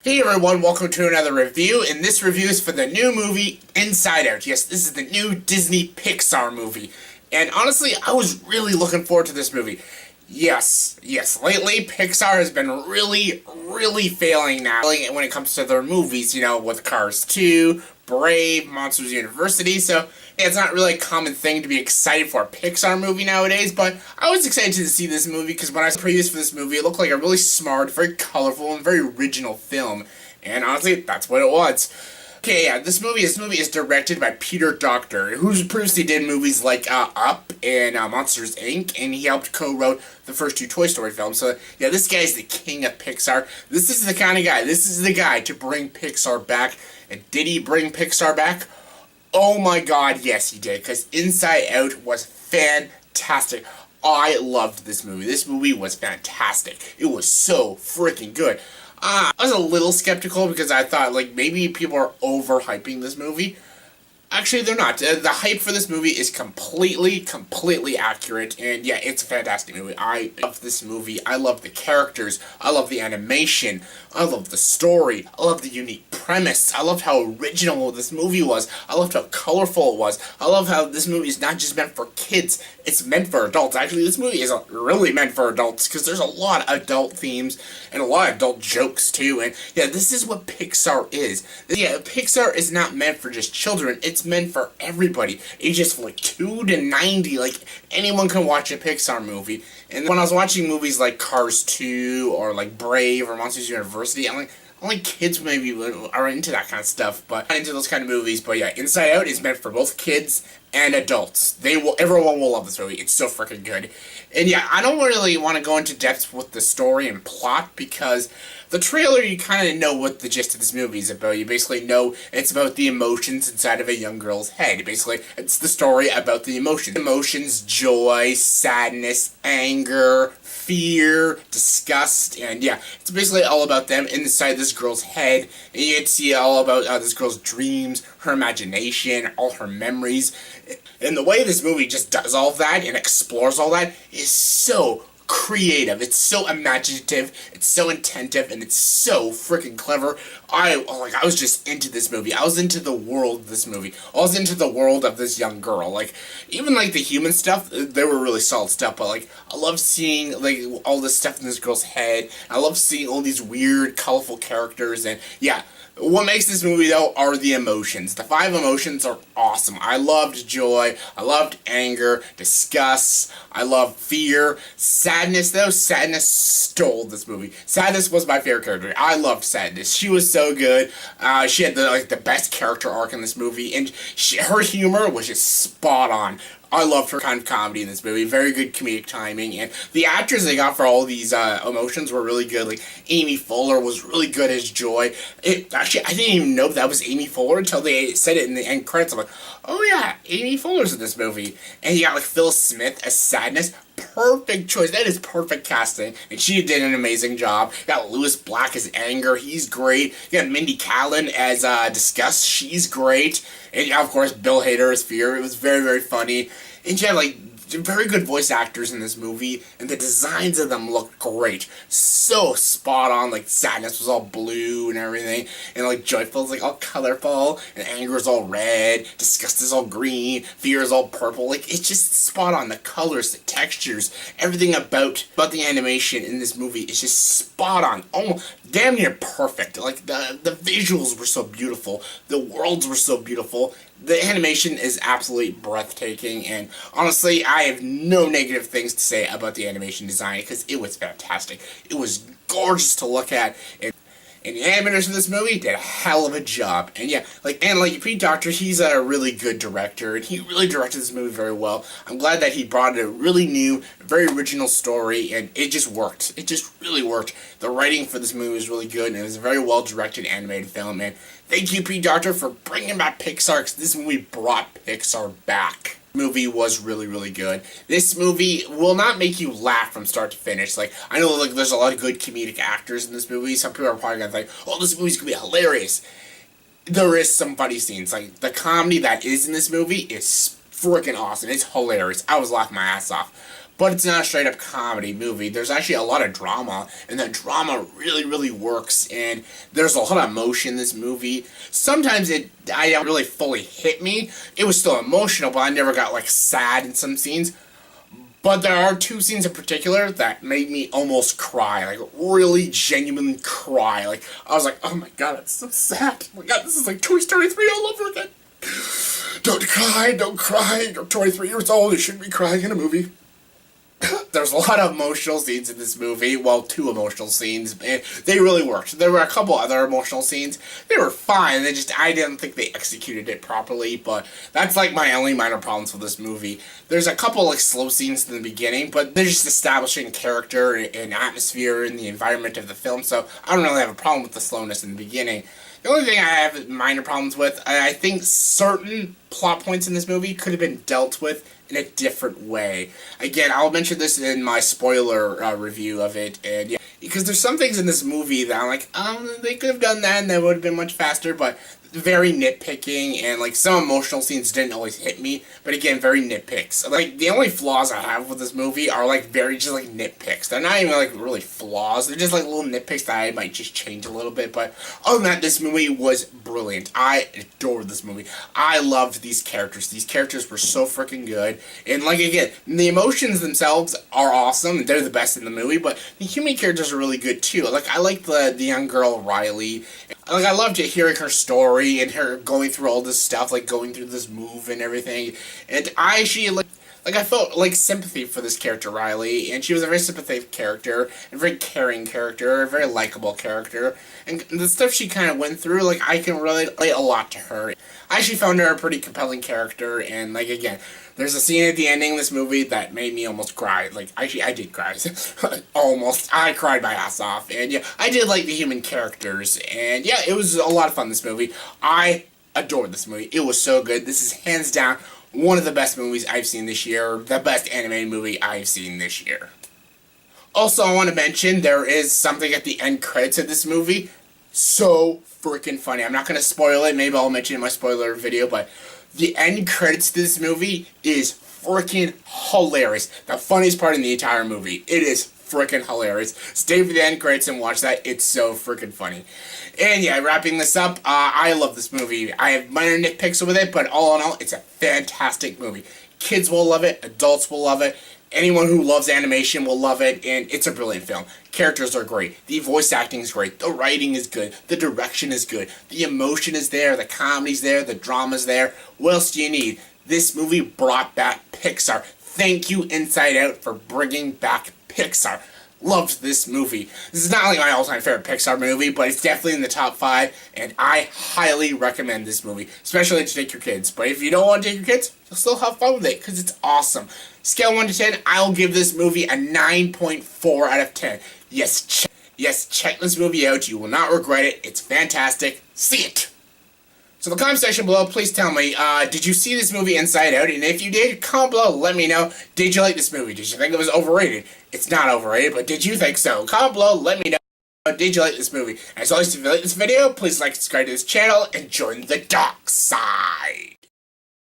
Hey everyone, welcome to another review, and this review is for the new movie, Inside Out. Yes, this is the new Disney Pixar movie, and honestly, I was really looking forward to this movie. Yes, lately Pixar has been really failing now when it comes to their movies, with Cars 2, Brave, Monsters University, so it's not really a common thing to be excited for a Pixar movie nowadays, but I was excited to see this movie because when I saw the previews for this movie, it looked like a really smart, very colorful, and very original film, and honestly, that's what it was. Okay, yeah, this movie is directed by Peter Docter, who previously did movies like Up and Monsters, Inc., and he helped co-wrote the first two Toy Story films. So, yeah, this guy's the king of Pixar. This is the kind of guy, this is the guy to bring Pixar back. And did he bring Pixar back? Oh my god, yes he did, because Inside Out was fantastic. I loved this movie. This movie was fantastic. It was so freaking good. I was a little skeptical because I thought, maybe people are overhyping this movie. Actually, they're not. The hype for this movie is completely accurate, and yeah, it's a fantastic movie. I love this movie. I love the characters. I love the animation. I love the story. I love the unique premise. I loved how original this movie was. I loved how colorful it was. I love how this movie is not just meant for kids. It's meant for adults. Actually, this movie is really meant for adults because there's a lot of adult themes and a lot of adult jokes too. And yeah, this is what Pixar is. Yeah, Pixar is not meant for just children. It's meant for everybody. Ages from 2 to 90. Anyone can watch a Pixar movie. And when I was watching movies like Cars 2 or Brave or Monsters University, I'm like, only kids maybe are into that kind of stuff, but not into those kind of movies. But yeah, Inside Out is meant for both kids and adults. Everyone will love this movie. It's so freaking good. And yeah, I don't really want to go into depth with the story and plot because the trailer, you kind of know what the gist of this movie is about. You basically know it's about the emotions inside of a young girl's head. Basically, it's the story about the emotions. Emotions, joy, sadness, anger, fear, disgust, and yeah, it's basically all about them inside this girl's head, and you get to see all about this girl's dreams, her imagination, all her memories, and the way this movie just does all of that and explores all that is so creative. It's so imaginative, it's so intensive, and it's so freaking clever. I was just into this movie. I was into the world of this movie. I was into the world of this young girl. Even the human stuff, they were really solid stuff, but I love seeing all this stuff in this girl's head. I love seeing all these weird, colorful characters, and yeah, what makes this movie, though, are the emotions. The 5 emotions are awesome. I loved joy. I loved anger, disgust. I loved fear. Sadness, though, sadness stole this movie. Sadness was my favorite character. I loved Sadness. She was so good. She had the best character arc in this movie, and her humor was just spot on. I loved her kind of comedy in this movie. Very good comedic timing, and the actors they got for all these emotions were really good. Amy Poehler was really good as Joy. Actually, I didn't even know that was Amy Poehler until they said it in the end credits. I'm like, oh yeah, Amy Poehler's in this movie. And you got Phyllis Smith as Sadness. Perfect choice. That is perfect casting, and she did an amazing job. You got Lewis Black as Anger. He's great. You got Mindy Kailing as Disgust. She's great. And of course, Bill Hader as Fear. It was very funny. And you had very good voice actors in this movie, and the designs of them looked great. So spot on. Sadness was all blue and everything, and Joyful is all colorful, and Anger is all red, Disgust is all green, Fear is all purple. It's just spot on. The colors, the textures, everything about the animation in this movie is just spot on. Almost damn near perfect. The visuals were so beautiful, the worlds were so beautiful. The animation is absolutely breathtaking, and honestly, I have no negative things to say about the animation design because it was fantastic. It was gorgeous to look at, and the animators in this movie did a hell of a job. And yeah, Pete Docter, he's a really good director, and he really directed this movie very well. I'm glad that he brought a really new, very original story, and it just worked. It just really worked. The writing for this movie was really good, and it was a very well-directed animated film, and thank you, Pete Docter, for bringing back Pixar, because this movie brought Pixar back. Movie was really good. This movie will not make you laugh from start to finish. I know there's a lot of good comedic actors in this movie. Some people are probably gonna think, oh, this movie's gonna be hilarious. There is some funny scenes. The comedy that is in this movie is freaking awesome. It's hilarious. I was laughing my ass off. but it's not a straight up comedy movie. There's actually a lot of drama, and that drama really, really works, and there's a lot of emotion in this movie. Sometimes I don't really fully hit me. It was still emotional, but I never got like sad in some scenes. But there are two scenes in particular that made me almost cry, like really genuinely cry. Like I was like, oh my god, that's so sad. Oh my god, this is like Toy Story 3 all over again. Don't cry, don't cry. You're 23 years old, you shouldn't be crying in a movie. There's a lot of emotional scenes in this movie. Well, two emotional scenes. And they really worked. There were a couple other emotional scenes. They were fine. I didn't think they executed it properly. But that's like my only minor problems with this movie. There's a couple like slow scenes in the beginning, but they're just establishing character and atmosphere and the environment of the film. So I don't really have a problem with the slowness in the beginning. The only thing I have minor problems with, I think certain plot points in this movie could have been dealt with in a different way. Again, I'll mention this in my spoiler review of it, and yeah, because there's some things in this movie that I'm like, they could have done that and that would have been much faster, but very nitpicking, and like some emotional scenes didn't always hit me, but again, very nitpicks. Like the only flaws I have with this movie are like very just like nitpicks. They're not even like really flaws. They're just like little nitpicks that I might just change a little bit. But other than that, this movie was brilliant. I adored this movie. I loved these characters. These characters were so freaking good. And like again, the emotions themselves are awesome. They're the best in the movie, but the human characters are really good too. Like I like the young girl Riley. Like I loved hearing her story and her going through all this stuff, like going through this move and everything. And I actually I felt like sympathy for this character Riley, and she was a very sympathetic character, a very caring character, a very likable character. And the stuff she kind of went through, like I can relate a lot to her. I actually found her a pretty compelling character, and like again, there's a scene at the ending of this movie that made me almost cry. Like, actually, I did cry. Almost. I cried my ass off. And yeah, I did like the human characters. And yeah, it was a lot of fun, this movie. I adored this movie. It was so good. This is hands down one of the best movies I've seen this year. The best animated movie I've seen this year. Also, I want to mention there is something at the end credits of this movie. So freaking funny. I'm not going to spoil it. Maybe I'll mention it in my spoiler video, but the end credits to this movie is freaking hilarious. The funniest part in the entire movie. It is freaking hilarious. Stay for the end credits and watch that. It's so freaking funny. And yeah, wrapping this up, I love this movie. I have minor nitpicks with it, but all in all, it's a fantastic movie. Kids will love it. Adults will love it. Anyone who loves animation will love it, and it's a brilliant film. Characters are great. The voice acting is great. The writing is good. The direction is good. The emotion is there. The comedy's there. The drama's there. What else do you need? This movie brought back Pixar. Thank you, Inside Out, for bringing back Pixar. Loved this movie. This is not like my all-time favorite Pixar movie, but it's definitely in the top 5, and I highly recommend this movie, especially to take your kids. But if you don't want to take your kids, you'll still have fun with it, because it's awesome. Scale 1 to 10, I'll give this movie a 9.4 out of 10. Yes, check this movie out. You will not regret it. It's fantastic. See it! So in the comment section below, please tell me, did you see this movie Inside Out? And if you did, comment below, let me know. Did you like this movie? Did you think it was overrated? It's not overrated, but did you think so? Comment below, let me know. Did you like this movie? As always, if you like this video, please like, subscribe to this channel, and join the dark side.